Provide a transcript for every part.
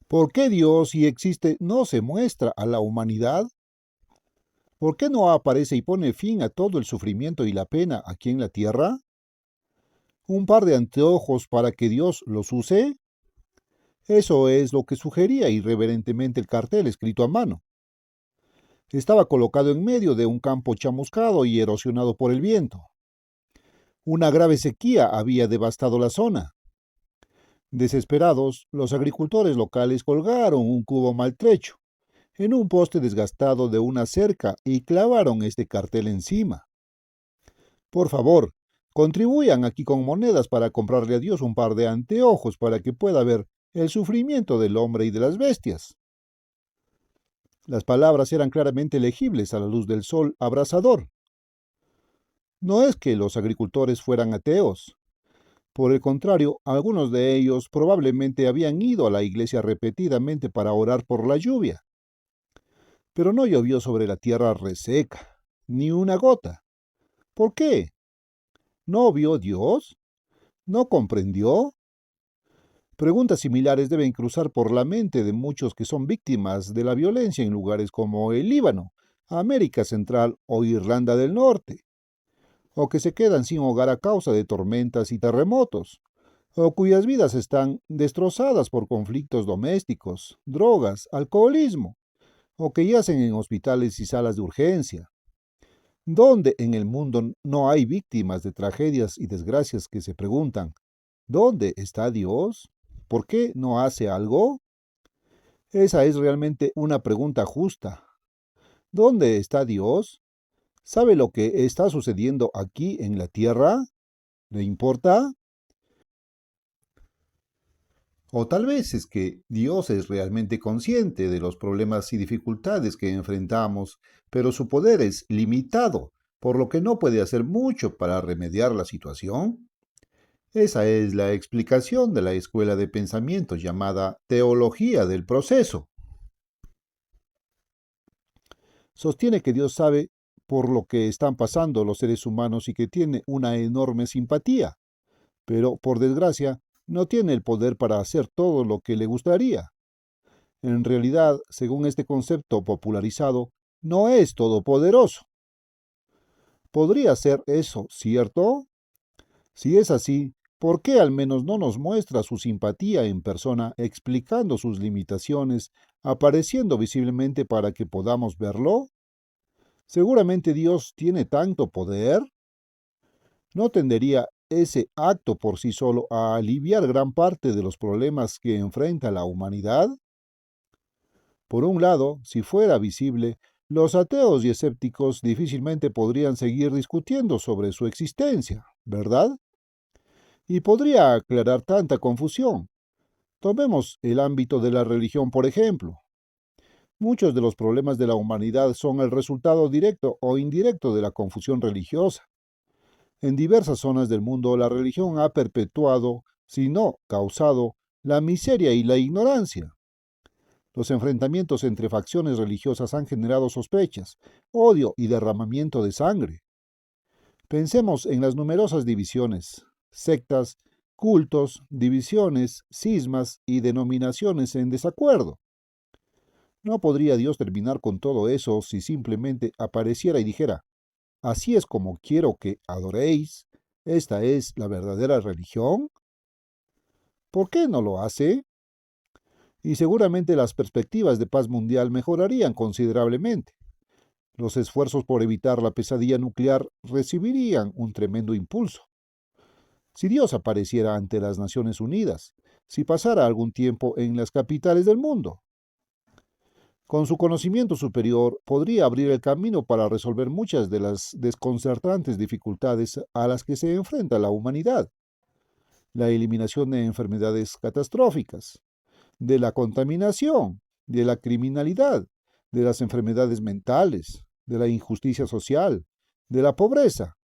¿Por qué Dios, si existe, no se muestra a la humanidad? ¿Por qué no aparece y pone fin a todo el sufrimiento y la pena aquí en la tierra? ¿Un par de anteojos para que Dios los use? Eso es lo que sugería irreverentemente el cartel escrito a mano. Estaba colocado en medio de un campo chamuscado y erosionado por el viento. Una grave sequía había devastado la zona. Desesperados, los agricultores locales colgaron un cubo maltrecho en un poste desgastado de una cerca y clavaron este cartel encima. Por favor, contribuyan aquí con monedas para comprarle a Dios un par de anteojos para que pueda ver el sufrimiento del hombre y de las bestias. Las palabras eran claramente legibles a la luz del sol abrasador. No es que los agricultores fueran ateos. Por el contrario, algunos de ellos probablemente habían ido a la iglesia repetidamente para orar por la lluvia. Pero no llovió sobre la tierra reseca, ni una gota. ¿Por qué? ¿No vio Dios? ¿No comprendió? Preguntas similares deben cruzar por la mente de muchos que son víctimas de la violencia en lugares como el Líbano, América Central o Irlanda del Norte, o que se quedan sin hogar a causa de tormentas y terremotos, o cuyas vidas están destrozadas por conflictos domésticos, drogas, alcoholismo, o que yacen en hospitales y salas de urgencia. ¿Dónde en el mundo no hay víctimas de tragedias y desgracias que se preguntan, ¿dónde está Dios? ¿Por qué no hace algo? Esa es realmente una pregunta justa. ¿Dónde está Dios? ¿Sabe lo que está sucediendo aquí en la tierra? ¿Le importa? O tal vez es que Dios es realmente consciente de los problemas y dificultades que enfrentamos, pero su poder es limitado, por lo que no puede hacer mucho para remediar la situación. Esa es la explicación de la escuela de pensamiento llamada teología del proceso. Sostiene que Dios sabe por lo que están pasando los seres humanos y que tiene una enorme simpatía, pero por desgracia no tiene el poder para hacer todo lo que le gustaría. En realidad, según este concepto popularizado, no es todopoderoso. ¿Podría ser eso cierto? Si es así, ¿por qué al menos no nos muestra su simpatía en persona explicando sus limitaciones, apareciendo visiblemente para que podamos verlo? ¿Seguramente Dios tiene tanto poder? ¿No tendería ese acto por sí solo a aliviar gran parte de los problemas que enfrenta la humanidad? Por un lado, si fuera visible, los ateos y escépticos difícilmente podrían seguir discutiendo sobre su existencia, ¿verdad? Y podría aclarar tanta confusión. Tomemos el ámbito de la religión, por ejemplo. Muchos de los problemas de la humanidad son el resultado directo o indirecto de la confusión religiosa. En diversas zonas del mundo, la religión ha perpetuado, si no causado, la miseria y la ignorancia. Los enfrentamientos entre facciones religiosas han generado sospechas, odio y derramamiento de sangre. Pensemos en las numerosas divisiones, sectas, cultos, divisiones, cismas y denominaciones en desacuerdo. ¿No podría Dios terminar con todo eso si simplemente apareciera y dijera, así es como quiero que adoréis, esta es la verdadera religión? ¿Por qué no lo hace? Y seguramente las perspectivas de paz mundial mejorarían considerablemente. Los esfuerzos por evitar la pesadilla nuclear recibirían un tremendo impulso. Si Dios apareciera ante las Naciones Unidas, si pasara algún tiempo en las capitales del mundo, con su conocimiento superior podría abrir el camino para resolver muchas de las desconcertantes dificultades a las que se enfrenta la humanidad. La eliminación de enfermedades catastróficas, de la contaminación, de la criminalidad, de las enfermedades mentales, de la injusticia social, de la pobreza.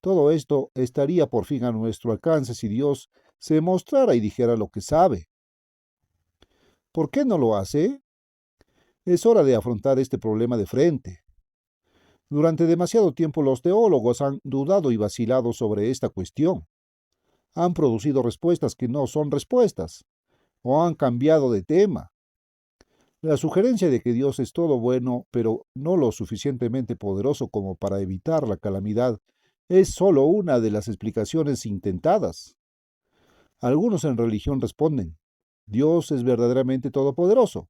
Todo esto estaría por fin a nuestro alcance si Dios se mostrara y dijera lo que sabe. ¿Por qué no lo hace? Es hora de afrontar este problema de frente. Durante demasiado tiempo los teólogos han dudado y vacilado sobre esta cuestión. Han producido respuestas que no son respuestas, o han cambiado de tema, La sugerencia de que Dios es todo bueno, pero no lo suficientemente poderoso como para evitar la calamidad, es solo una de las explicaciones intentadas. Algunos en religión responden, Dios es verdaderamente todopoderoso,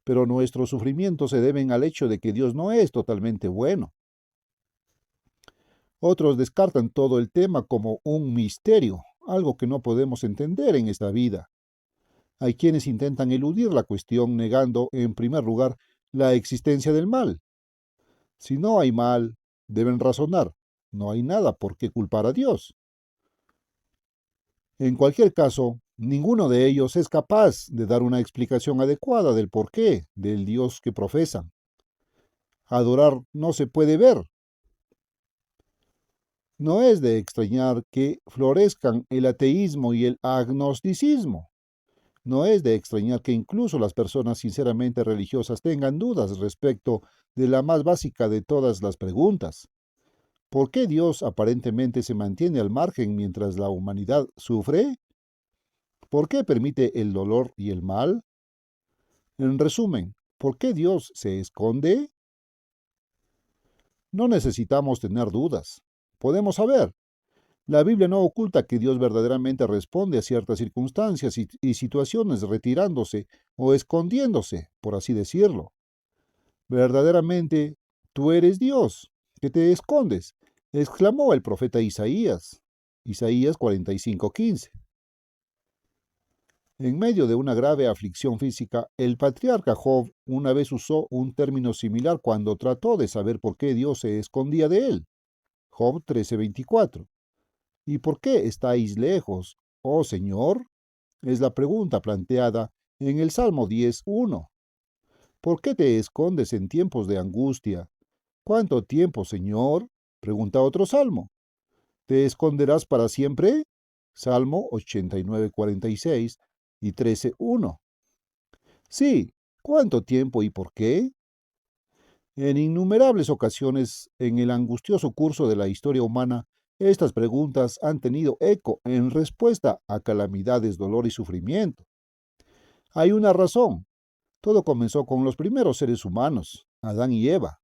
pero nuestros sufrimientos se deben al hecho de que Dios no es totalmente bueno. Otros descartan todo el tema como un misterio, algo que no podemos entender en esta vida. Hay quienes intentan eludir la cuestión negando, en primer lugar, la existencia del mal. Si no hay mal, deben razonar, no hay nada por qué culpar a Dios. En cualquier caso, ninguno de ellos es capaz de dar una explicación adecuada del porqué del Dios que profesan. Adorar no se puede ver. No es de extrañar que florezcan el ateísmo y el agnosticismo. No es de extrañar que incluso las personas sinceramente religiosas tengan dudas respecto de la más básica de todas las preguntas. ¿Por qué Dios aparentemente se mantiene al margen mientras la humanidad sufre? ¿Por qué permite el dolor y el mal? En resumen, ¿por qué Dios se esconde? No necesitamos tener dudas. Podemos saber. La Biblia no oculta que Dios verdaderamente responde a ciertas circunstancias y situaciones retirándose o escondiéndose, por así decirlo. Verdaderamente, tú eres Dios, que te escondes, exclamó el profeta Isaías. Isaías 45:15. En medio de una grave aflicción física, el patriarca Job una vez usó un término similar cuando trató de saber por qué Dios se escondía de él. Job 13:24. ¿Y por qué estáis lejos, oh Señor? Es la pregunta planteada en el Salmo 10:1. ¿Por qué te escondes en tiempos de angustia? ¿Cuánto tiempo, Señor? Pregunta otro salmo. ¿Te esconderás para siempre? Salmo 89:46 y 13:1. Sí, ¿cuánto tiempo y por qué? En innumerables ocasiones en el angustioso curso de la historia humana, estas preguntas han tenido eco en respuesta a calamidades, dolor y sufrimiento. Hay una razón. Todo comenzó con los primeros seres humanos, Adán y Eva.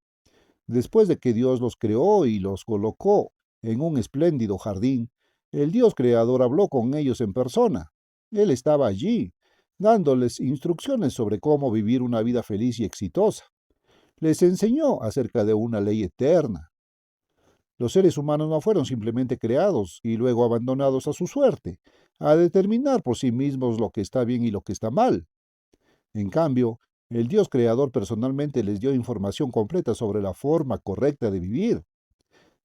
Después de que Dios los creó y los colocó en un espléndido jardín, el Dios creador habló con ellos en persona. Él estaba allí, dándoles instrucciones sobre cómo vivir una vida feliz y exitosa. Les enseñó acerca de una ley eterna. Los seres humanos no fueron simplemente creados y luego abandonados a su suerte, a determinar por sí mismos lo que está bien y lo que está mal. En cambio, el Dios creador personalmente les dio información completa sobre la forma correcta de vivir.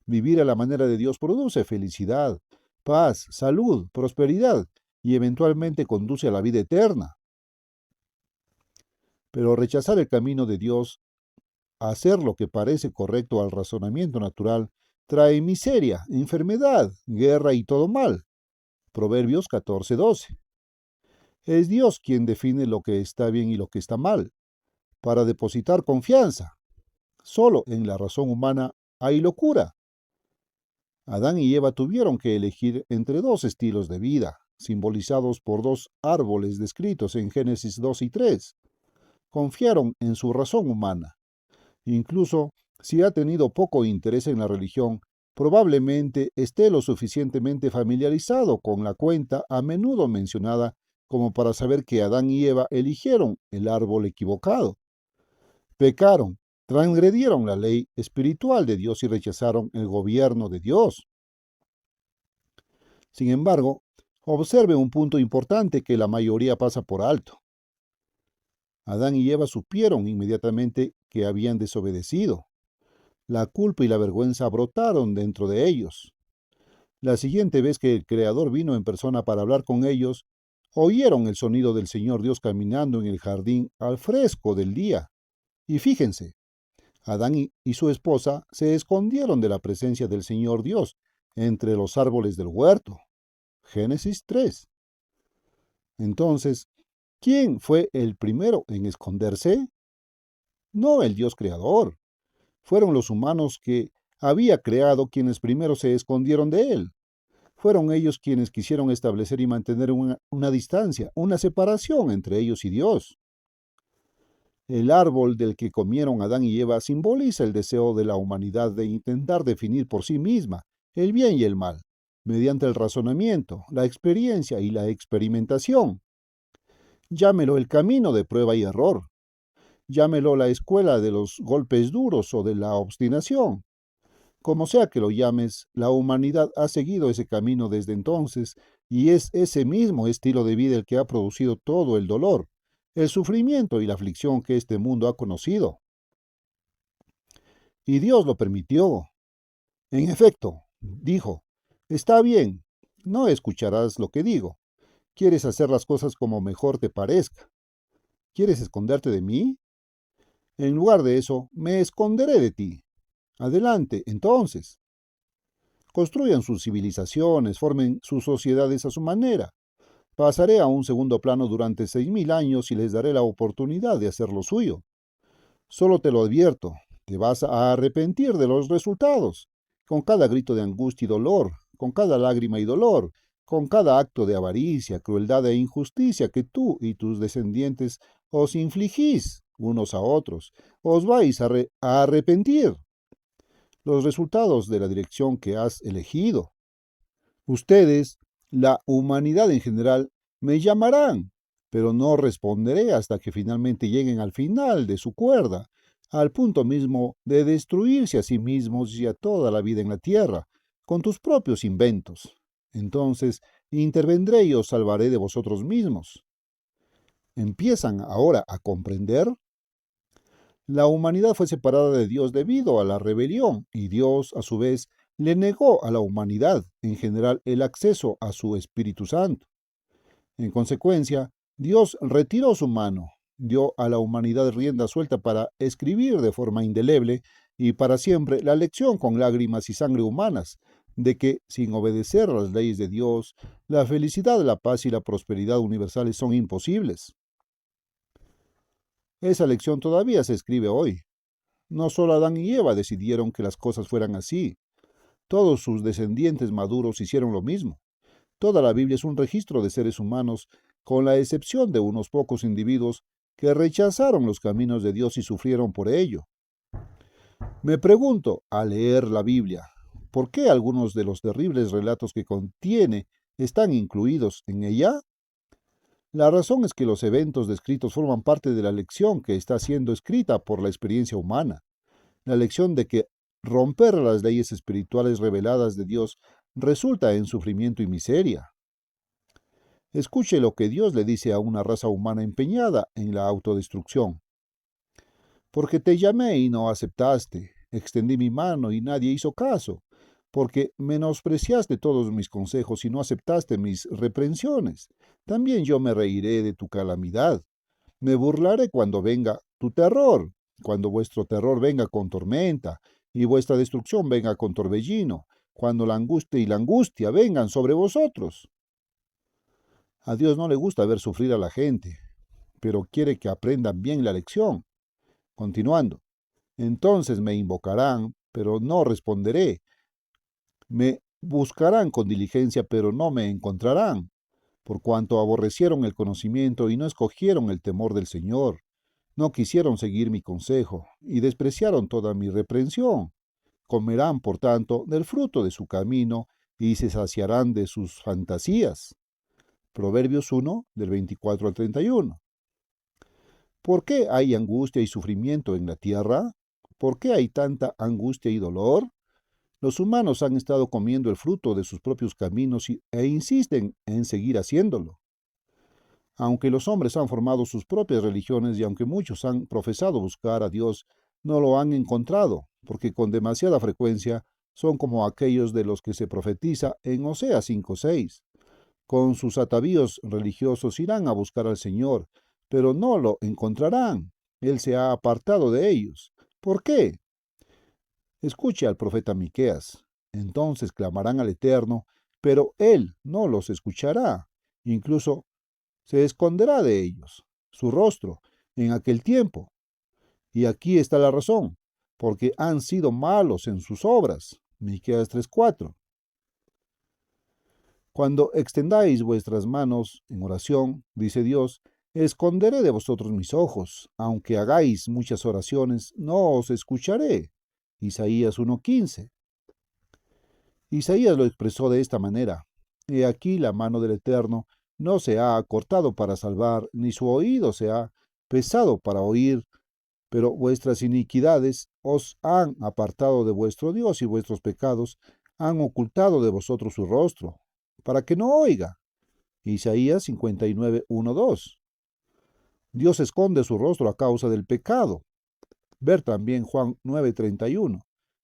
Vivir a la manera de Dios produce felicidad, paz, salud, prosperidad y eventualmente conduce a la vida eterna. Pero rechazar el camino de Dios, hacer lo que parece correcto al razonamiento natural, trae miseria, enfermedad, guerra y todo mal. Proverbios 14:12. Es Dios quien define lo que está bien y lo que está mal, para depositar confianza. Solo en la razón humana hay locura. Adán y Eva tuvieron que elegir entre dos estilos de vida, simbolizados por dos árboles descritos en Génesis 2 y 3. Confiaron en su razón humana. Incluso si ha tenido poco interés en la religión, probablemente esté lo suficientemente familiarizado con la cuenta a menudo mencionada como para saber que Adán y Eva eligieron el árbol equivocado. Pecaron, transgredieron la ley espiritual de Dios y rechazaron el gobierno de Dios. Sin embargo, observe un punto importante que la mayoría pasa por alto. Adán y Eva supieron inmediatamente que habían desobedecido. La culpa y la vergüenza brotaron dentro de ellos. La siguiente vez que el Creador vino en persona para hablar con ellos, oyeron el sonido del Señor Dios caminando en el jardín al fresco del día. Y fíjense, Adán y su esposa se escondieron de la presencia del Señor Dios entre los árboles del huerto. Génesis 3. Entonces, ¿quién fue el primero en esconderse? No el Dios creador. Fueron los humanos que había creado quienes primero se escondieron de él. Fueron ellos quienes quisieron establecer y mantener una distancia, una separación entre ellos y Dios. El árbol del que comieron Adán y Eva simboliza el deseo de la humanidad de intentar definir por sí misma el bien y el mal, mediante el razonamiento, la experiencia y la experimentación. Llámelo el camino de prueba y error. Llámelo la escuela de los golpes duros o de la obstinación. Como sea que lo llames, la humanidad ha seguido ese camino desde entonces y es ese mismo estilo de vida el que ha producido todo el dolor, el sufrimiento y la aflicción que este mundo ha conocido. Y Dios lo permitió. En efecto, dijo, está bien, no escucharás lo que digo. ¿Quieres hacer las cosas como mejor te parezca? ¿Quieres esconderte de mí? En lugar de eso, me esconderé de ti. Adelante, entonces. Construyan sus civilizaciones, formen sus sociedades a su manera. Pasaré a un segundo plano durante 6000 años y les daré la oportunidad de hacer lo suyo. Solo te lo advierto, te vas a arrepentir de los resultados. Con cada grito de angustia y dolor, con cada lágrima y dolor, con cada acto de avaricia, crueldad e injusticia que tú y tus descendientes os infligís unos a otros, os vais a arrepentir los resultados de la dirección que has elegido. Ustedes, la humanidad en general, me llamarán, pero no responderé hasta que finalmente lleguen al final de su cuerda, al punto mismo de destruirse a sí mismos y a toda la vida en la tierra, con tus propios inventos. Entonces intervendré y os salvaré de vosotros mismos. ¿Empiezan ahora a comprender? La humanidad fue separada de Dios debido a la rebelión, y Dios, a su vez, le negó a la humanidad en general el acceso a su Espíritu Santo. En consecuencia, Dios retiró su mano, dio a la humanidad rienda suelta para escribir de forma indeleble y para siempre la lección con lágrimas y sangre humanas, de que, sin obedecer a las leyes de Dios, la felicidad, la paz y la prosperidad universales son imposibles. Esa lección todavía se escribe hoy. No solo Adán y Eva decidieron que las cosas fueran así, todos sus descendientes maduros hicieron lo mismo. Toda la Biblia es un registro de seres humanos, con la excepción de unos pocos individuos que rechazaron los caminos de Dios y sufrieron por ello. Me pregunto, al leer la Biblia, ¿por qué algunos de los terribles relatos que contiene están incluidos en ella? La razón es que los eventos descritos forman parte de la lección que está siendo escrita por la experiencia humana, la lección de que romper las leyes espirituales reveladas de Dios resulta en sufrimiento y miseria. Escuche lo que Dios le dice a una raza humana empeñada en la autodestrucción. Porque te llamé y no aceptaste, extendí mi mano y nadie hizo caso, porque menospreciaste todos mis consejos y no aceptaste mis reprensiones. También yo me reiré de tu calamidad. Me burlaré cuando venga tu terror, cuando vuestro terror venga con tormenta y vuestra destrucción venga con torbellino, cuando la angustia y la angustia vengan sobre vosotros. A Dios no le gusta ver sufrir a la gente, pero quiere que aprendan bien la lección. Continuando, entonces me invocarán, pero no responderé. Me buscarán con diligencia, pero no me encontrarán, por cuanto aborrecieron el conocimiento y no escogieron el temor del Señor. No quisieron seguir mi consejo y despreciaron toda mi reprensión. Comerán, por tanto, del fruto de su camino y se saciarán de sus fantasías. Proverbios 1, del 24 al 31. ¿Por qué hay angustia y sufrimiento en la tierra? ¿Por qué hay tanta angustia y dolor? Los humanos han estado comiendo el fruto de sus propios caminos e insisten en seguir haciéndolo. Aunque los hombres han formado sus propias religiones y aunque muchos han profesado buscar a Dios, no lo han encontrado, porque con demasiada frecuencia son como aquellos de los que se profetiza en Oseas 5:6. Con sus atavíos religiosos irán a buscar al Señor, pero no lo encontrarán. Él se ha apartado de ellos. ¿Por qué? Escuche al profeta Miqueas. Entonces clamarán al Eterno, pero él no los escuchará. Incluso se esconderá de ellos su rostro en aquel tiempo. Y aquí está la razón, porque han sido malos en sus obras. Miqueas 3:4. Cuando extendáis vuestras manos en oración, dice Dios, Esconderé de vosotros mis ojos, aunque hagáis muchas oraciones, no os escucharé. Isaías 1:15. Isaías lo expresó de esta manera: He aquí la mano del Eterno no se ha acortado para salvar, ni su oído se ha pesado para oír, pero vuestras iniquidades os han apartado de vuestro Dios y vuestros pecados han ocultado de vosotros su rostro, para que no oiga. Isaías 59:1-2. Dios esconde su rostro a causa del pecado. Ver también Juan 9:31,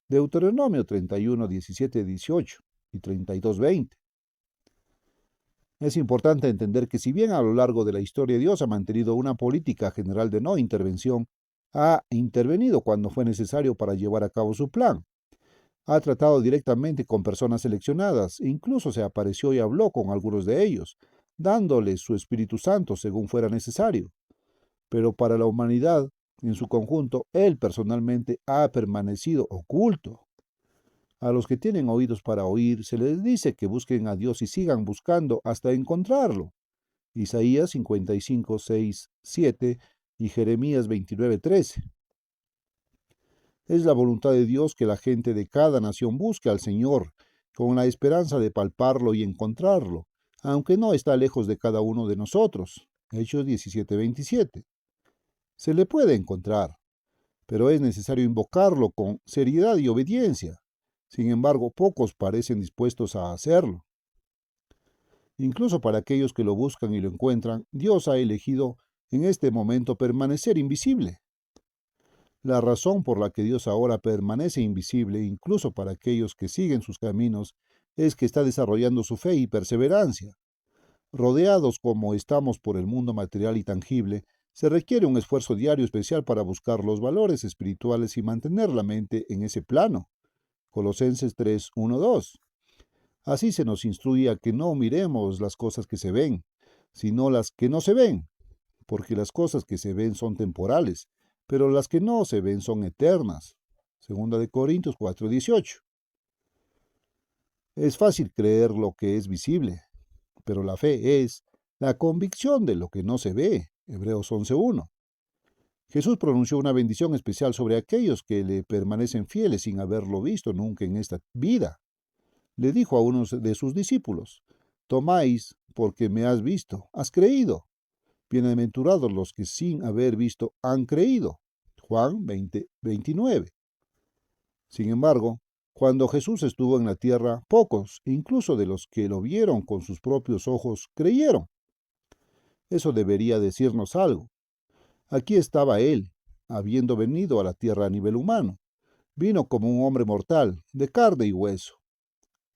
Deuteronomio 31:17-18 y 32:20. Es importante entender que si bien a lo largo de la historia Dios ha mantenido una política general de no intervención, ha intervenido cuando fue necesario para llevar a cabo su plan. Ha tratado directamente con personas seleccionadas, e incluso se apareció y habló con algunos de ellos, dándoles su Espíritu Santo según fuera necesario. Pero para la humanidad, en su conjunto, Él personalmente ha permanecido oculto. A los que tienen oídos para oír, se les dice que busquen a Dios y sigan buscando hasta encontrarlo. Isaías 55:6-7 y Jeremías 29:13. Es la voluntad de Dios que la gente de cada nación busque al Señor, con la esperanza de palparlo y encontrarlo, aunque no está lejos de cada uno de nosotros. Hechos 17:27. Se le puede encontrar, pero es necesario invocarlo con seriedad y obediencia. Sin embargo, pocos parecen dispuestos a hacerlo. Incluso para aquellos que lo buscan y lo encuentran, Dios ha elegido en este momento permanecer invisible. La razón por la que Dios ahora permanece invisible, incluso para aquellos que siguen sus caminos, es que está desarrollando su fe y perseverancia. Rodeados como estamos por el mundo material y tangible, se requiere un esfuerzo diario especial para buscar los valores espirituales y mantener la mente en ese plano. Colosenses 3:1-2. Así se nos instruye a que no miremos las cosas que se ven, sino las que no se ven, porque las cosas que se ven son temporales, pero las que no se ven son eternas. Segunda de Corintios 4:18. Es fácil creer lo que es visible, pero la fe es la convicción de lo que no se ve. Hebreos 11:1. Jesús pronunció una bendición especial sobre aquellos que le permanecen fieles sin haberlo visto nunca en esta vida. Le dijo a unos de sus discípulos: Tomáis porque me has visto, has creído. Bienaventurados los que sin haber visto han creído. Juan 20:29. Sin embargo, cuando Jesús estuvo en la tierra, pocos, incluso de los que lo vieron con sus propios ojos, creyeron. Eso debería decirnos algo. Aquí estaba Él, habiendo venido a la tierra a nivel humano. Vino como un hombre mortal, de carne y hueso.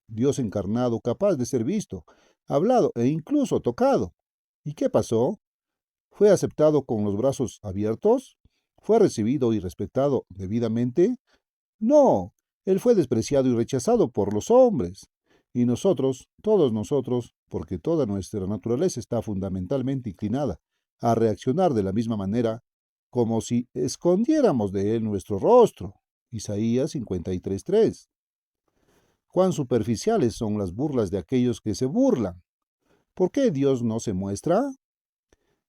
Dios encarnado, capaz de ser visto, hablado e incluso tocado. ¿Y qué pasó? ¿Fue aceptado con los brazos abiertos? ¿Fue recibido y respetado debidamente? No, Él fue despreciado y rechazado por los hombres. Y nosotros, todos nosotros, porque toda nuestra naturaleza está fundamentalmente inclinada a reaccionar de la misma manera, como si escondiéramos de Él nuestro rostro. Isaías 53:3. Cuán superficiales son las burlas de aquellos que se burlan. ¿Por qué Dios no se muestra?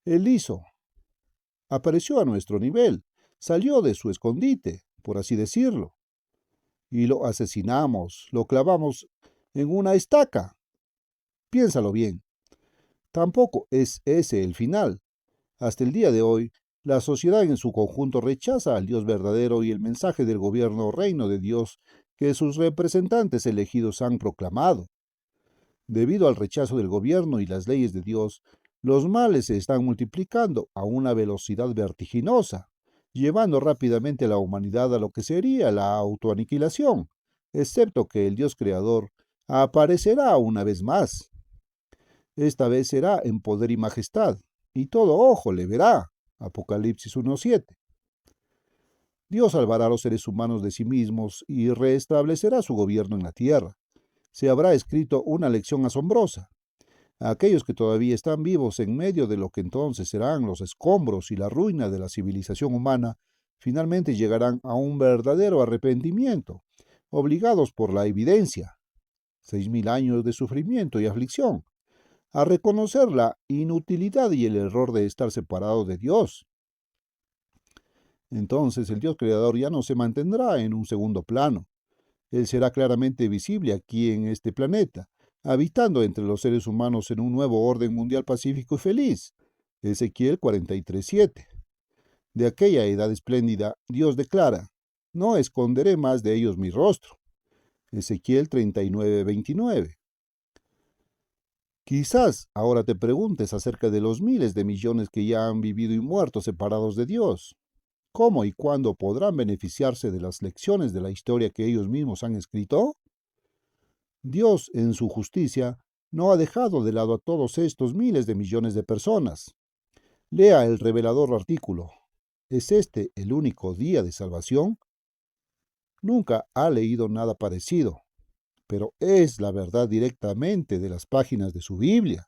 Él hizo. Apareció a nuestro nivel, salió de su escondite, por así decirlo, y lo asesinamos, lo clavamos en una estaca. Piénsalo bien. Tampoco es ese el final. Hasta el día de hoy, la sociedad en su conjunto rechaza al Dios verdadero y el mensaje del gobierno o reino de Dios que sus representantes elegidos han proclamado. Debido al rechazo del gobierno y las leyes de Dios, los males se están multiplicando a una velocidad vertiginosa, llevando rápidamente a la humanidad a lo que sería la autoaniquilación, excepto que el Dios creador aparecerá una vez más. Esta vez será en poder y majestad, y todo ojo le verá. Apocalipsis 1:7. Dios salvará a los seres humanos de sí mismos y restablecerá su gobierno en la tierra. Se habrá escrito una lección asombrosa. A aquellos que todavía están vivos en medio de lo que entonces serán los escombros y la ruina de la civilización humana, finalmente llegarán a un verdadero arrepentimiento, obligados por la evidencia. 6.000 años de sufrimiento y aflicción, a reconocer la inutilidad y el error de estar separado de Dios. Entonces el Dios creador ya no se mantendrá en un segundo plano. Él será claramente visible aquí en este planeta, habitando entre los seres humanos en un nuevo orden mundial pacífico y feliz. Ezequiel 43:7. De aquella edad espléndida, Dios declara: no esconderé más de ellos mi rostro. Ezequiel 39:29. Quizás ahora te preguntes acerca de los miles de millones que ya han vivido y muerto separados de Dios. ¿Cómo y cuándo podrán beneficiarse de las lecciones de la historia que ellos mismos han escrito? Dios, en su justicia, no ha dejado de lado a todos estos miles de millones de personas. Lea el revelador artículo. ¿Es este el único día de salvación? Nunca ha leído nada parecido, pero es la verdad directamente de las páginas de su Biblia.